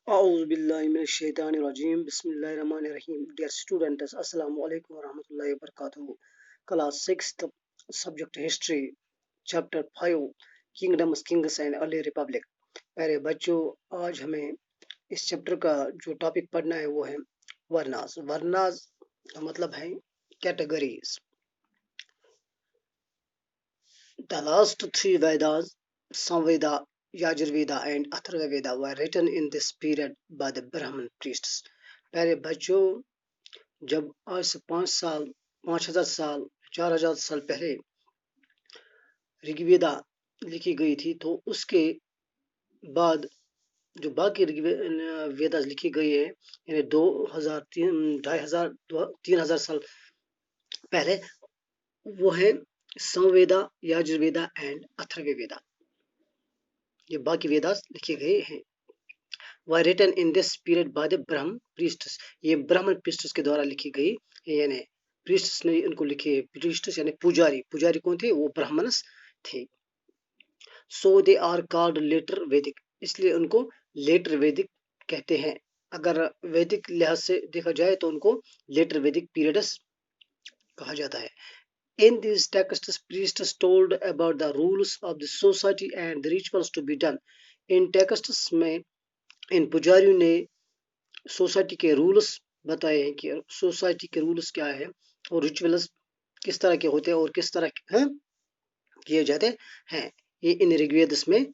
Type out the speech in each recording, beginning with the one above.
Auzubillahiminash-shaytanir-rajim. Bismillahir-rahmanir-rahim. Dear students, Assalamu alaikum wa rahmatullahi wa barakatuh. Class 6th, Subject History, Chapter 5, Kingdoms, Kings and Early Republic. प्यारे बच्चों, आज हमें इस chapter का जो टॉपिक पढ़ना है वो है वर्नास। वर्नास का मतलब है categories. The last three Vedas, Samveda, Yajurveda and Atharva Veda were written in this period by the Brahmin priests. प्यारे बच्चों, जब आज से 5,000 साल 4,000 साल पहले ऋग्वेदा लिखी गई थी, तो उसके बाद जो बाकी वेदास लिखी गई है, यानी 2,000, 2,500, 3,000 साल पहले, वो है संवेदा, यजुर्वेदा एंड अथर्ववेदा। ये बाकी वेदास लिखे गए हैं। were written in this period by the Brahmin priests. ये ब्राह्मण प्रीस्ट्स के द्वारा लिखी गई, यानी प्रीस्ट्स ने इनको लिखे। प्रीस्ट्स यानी पुजारी। पुजारी कौन थे? वो ब्राह्मणस थे। So they are called later Vedic. इसलिए उनको लेटर वैदिक कहते हैं। अगर वैदिक लिहाज से देखा जाए तो उनको लेटर वैदिक पीरियड्स कहा जाता है। In these texts, priests told about the rules of the society and the rituals to be done. In texts में इन पुजारियों ने सोसाइटी के रूल्स बताए हैं कि सोसाइटी के रूल्स क्या है और रिचुअल्स किस तरह के होते हैं और किस तरह किए जाते हैं। ये इन ऋग्वेद में,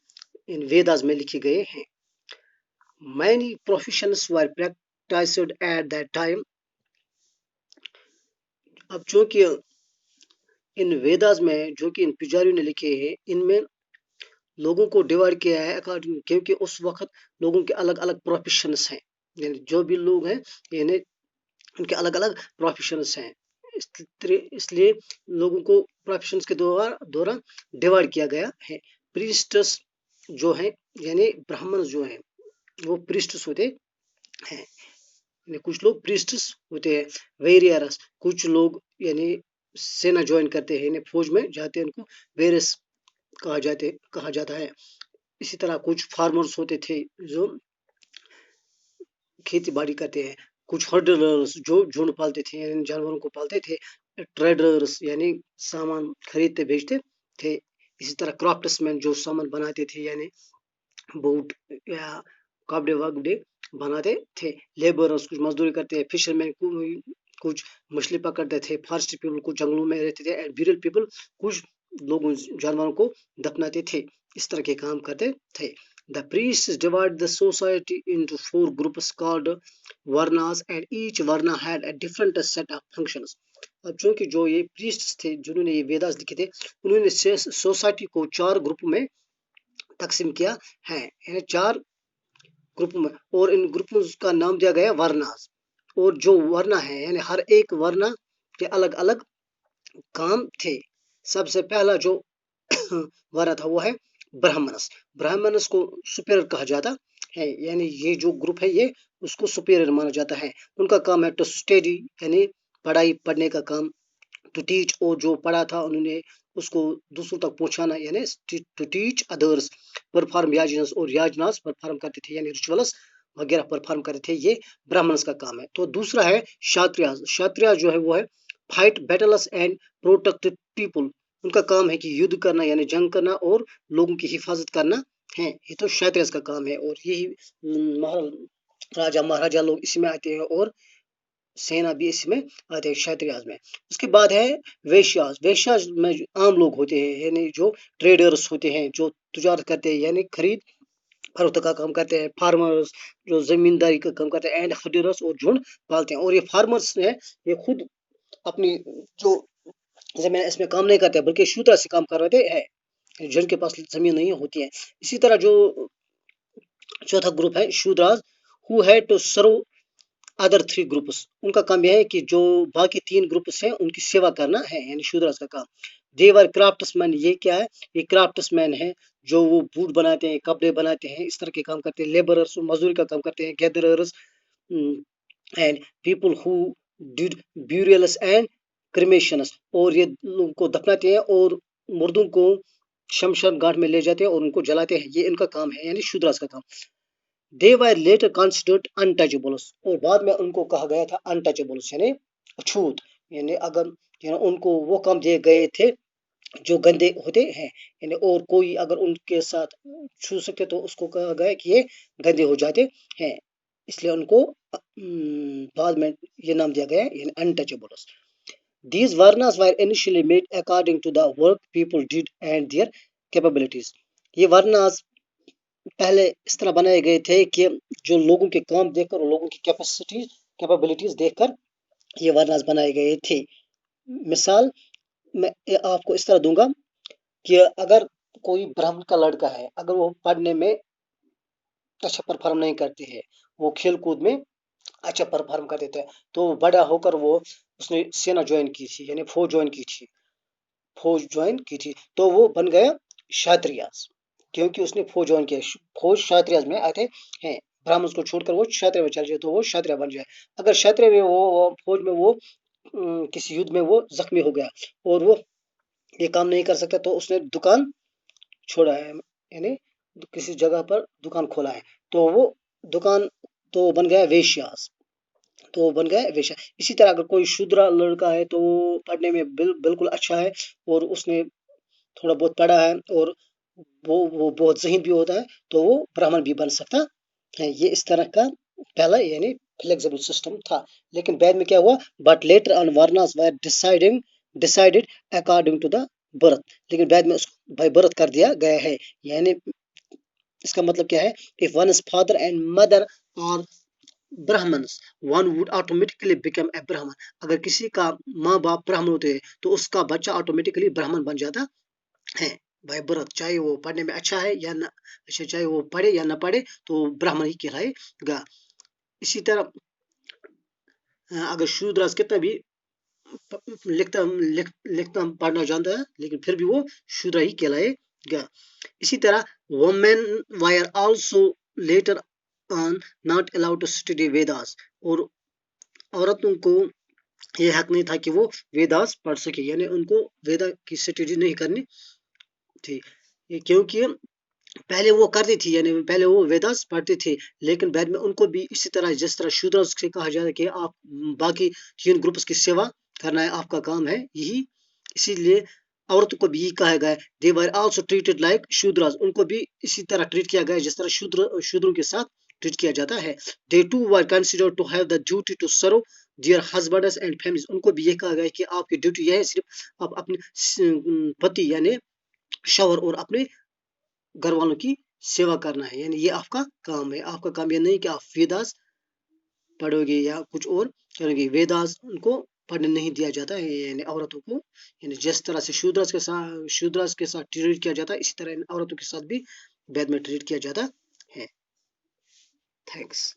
इन वेदास में लिखे गए हैं। Many professions were practiced at that time. अब जो कि इन वेदास में, जो कि इन पुजारियों ने लिखे हैं, इनमें लोगों को डिवाइड किया है अकॉर्डिंग, क्योंकि उस वक्त लोगों के अलग अलग प्रोफेशंस हैं। यानी जो भी लोग हैं, यानी उनके अलग अलग प्रोफेशंस हैं, इसलिए लोगों को प्रोफेशंस के द्वारा डिवाइड किया गया है। प्रीस्ट्स जो हैं, यानी ब्राह्मण जो हैं, वो प्रीस्ट्स होते हैं। यानी कुछ लोग प्रीस्ट्स होते हैं। वेरियरस, कुछ लोग यानी सेना ज्वाइन करते हैं, यानी फौज में जाते हैं, उनको वेरियस कहा जाता है। इसी तरह कुछ फार्मर्स होते थे जो खेती बाड़ी करते हैं। कुछ हर्डलर्स जो झुंड पालते थे, यानी जानवरों को पालते थे। ट्रेडर्स यानी सामान खरीदते बेचते थे। इसी तरह क्राफ्ट्समैन जो सामान बनाते थे, यानी बोट या कपड़े वपड़े बनाते थे। लेबरर्स कुछ मजदूरी करते हैं। फिशरमैन कुछ मछली पकड़ते थे। फॉरेस्ट पीपल कुछ जंगलों में रहते थे। एंड ब्यूरल पीपल कुछ लोग जानवरों को दफनाते थे। इस तरह के काम करते थे। The priests divide the society into 4 groups called varnas, and each varna had a different set of functions. अब चूंकि जो ये प्रीस्ट्स थे जिन्होंने ये वेदास लिखे थे, उन्होंने सोसाइटी को 4 ग्रुप में तकसीम किया है, यानी 4 ग्रुप में, और इन ग्रुपों का नाम दिया गया वर्नास। और जो वर्ना है, यानी हर एक वर्ना के अलग अलग काम थे। सबसे पहला जो वर्ण था वो है ब्राह्मणस। ब्राह्मणस को सुपीरियर कहा जाता है, यानी ये जो ग्रुप है ये उसको सुपीरियर माना जाता है। उनका काम है टू स्टडी, यानी पढ़ने का काम। टू टीच, और जो पढ़ा था उन्होंने उसको दूसरों तक पहुंचाना, यानी टू टीच अदर्स। परफॉर्म याजनास, और याजनास परफॉर्म करते थे, यानी रिचुअल्स वगैरह परफॉर्म करते थे। ये ब्राह्मणस का काम है। तो दूसरा है क्षत्रिय। क्षत्रिय जो है वो है fight battles and protect people. उनका काम है कि युद्ध करना, यानी जंग करना और लोगों की हिफाजत करना है। ये तो क्षत्रिय का काम है। और यही राजा महाराजा लोग इसमें आते हैं और सेना भी इसमें आते हैं, क्षत्रिय में। उसके बाद है वैश्यास। वैश्यास में आम लोग होते हैं, यानी जो ट्रेडर्स होते हैं, जो तजारत करते हैं, यानी खरीद फरोख्त का काम करते हैं। फार्मर्स जो जमींदारी का काम करते हैं। एंड हर्डर्स, और झुंड पालते हैं। और ये फार्मर्स है, ये खुद अपनी जो जमीन इसमें काम नहीं करते, बल्कि शूद्र से काम करवाते हैं जिनके पास जमीन नहीं होती है। इसी तरह जो चौथा ग्रुप है Shudras, who had to serve other 3 groups. उनका काम यह है कि जो बाकी 3 ग्रुप्स हैं उनकी सेवा करना है, यानी शूद्रास का काम। देवर क्राफ्ट्समैन, ये क्या है? ये क्राफ्ट्समैन है जो वो बूट बनाते हैं, कपड़े बनाते हैं, इस तरह के काम करते हैं। लेबरर्स मजदूरी का काम करते हैं। Gatherers and people who did burials and cremations, और ये लोगों को दफनाते हैं और मुर्दों को शमशान घाट में ले जाते हैं और उनको जलाते हैं। ये इनका काम है, यानी शूद्रास का काम। दे वर लेटर कंसिडर्ड अनटचेबल्स, और बाद में उनको कहा गया था अनटचेबल्स यानी अछूत, यानी अगर यानी उनको वो काम दिए गए थे जो गंदे होते हैं, यानी और कोई अगर उनके साथ छू सके तो उसको कहा गया कि ये गंदे हो जाते हैं, इसलिए उनको बाद में ये नाम दिया गया यानी untouchables. These varnas were initially made according to the work people did and their capabilities. ये varnas पहले इस तरह बनाए गए थे कि जो लोगों के काम देखकर और लोगों की कैपेबिलिटीज देखकर ये वर्नास बनाए गए थे। मिसाल मैं आपको इस तरह दूंगा कि अगर कोई ब्राह्मण का लड़का है, अगर वो पढ़ने में अच्छा परफॉर्म नहीं करते हैं, वो खेल कूद में अच्छा परफॉर्म कर देते हैं, तो बड़ा होकर वो उसने सेना ज्वाइन की थी यानी फौज ज्वाइन की थी, तो वो बन गया क्षत्रिय, क्योंकि उसने फौज ज्वाइन किया। फौज क्षत्रिय में आते हैं, ब्राह्मण को छोड़कर वो क्षत्रिय में चल जाए तो वो क्षत्रिय बन जाए। अगर क्षत्रिय में वो फौज में वो किसी युद्ध में वो जख्मी हो गया और वो ये काम नहीं कर सकता, तो उसने दुकान छोड़ा है यानी किसी जगह पर दुकान खोला है, तो वो दुकान तो बन गया वेश्यास, तो बन गया वेश्या। इसी तरह अगर कोई शूद्र लड़का है तो वो पढ़ने में बिल्कुल अच्छा है और उसने थोड़ा बहुत पढ़ा है और वो बहुत ज़हीन भी होता है, तो वो ब्राह्मण भी बन सकता है। ये इस तरह का पहला यानी फ्लेक्सिबल सिस्टम था। लेकिन बाद में क्या हुआ, but later on varnas were decided according to the birth, लेकिन बाद में उसको बाय बर्थ कर दिया गया है। यानी इसका मतलब क्या है, if one is father and mother are Brahmins one would automatically become a Brahmin, अगर किसी का माँ बाप ब्राह्मण होते हैं तो उसका बच्चा ऑटोमेटिकली ब्राह्मण बन जाता है बाय बर्थ, चाहे वो पढ़ने में अच्छा है या ना, अच्छा चाहे वो पढ़े या ना पढ़े तो ब्राह्मण ही कहलाएगा। इसी तरह अगर शूद्रास कितना भी लिखता पढ़ना जानता है लेकिन फिर भी वो शूद्र ही कहलाएगा। इसी तरह women were also later on not allowed to study Vedas, और औरतों को ये हक नहीं था कि वो वेदास पढ़ सके, यानी उनको वेदा की स्टडी नहीं करनी थी, क्योंकि पहले वो करती थी यानी पहले वो वेदास पढ़ते थे, लेकिन बाद में उनको भी इसी तरह जिस तरह शूद्र से कहा जाता है कि आप बाकी 3 ग्रुप्स की सेवा करना है, आपका काम है यही, इसीलिए औरतों को भी यही कहा गया है, they were also treated like Shudras, उनको भी इसी तरह ट्रीट किया गया है जिस तरह शूद्रों के साथ ट्रीट किया जाता है। They too were considered to have the duty to serve their husbands and families, उनको भी ये कहा गया है कि आपकी ड्यूटी यह है सिर्फ आप अपने पति यानी शौहर और अपने घर वालों की सेवा करना है, यानी ये आपका काम है। आपका काम ये नहीं कि आप वेदास पढ़ोगे या कुछ और करोगे, वेदास उनको पढ़ने नहीं दिया जाता है, यानी औरतों को, यानी जिस तरह से शूद्रास के साथ ट्रीट किया जाता है इसी तरह इन औरतों के साथ भी वेद में ट्रीट किया जाता है। थैंक्स।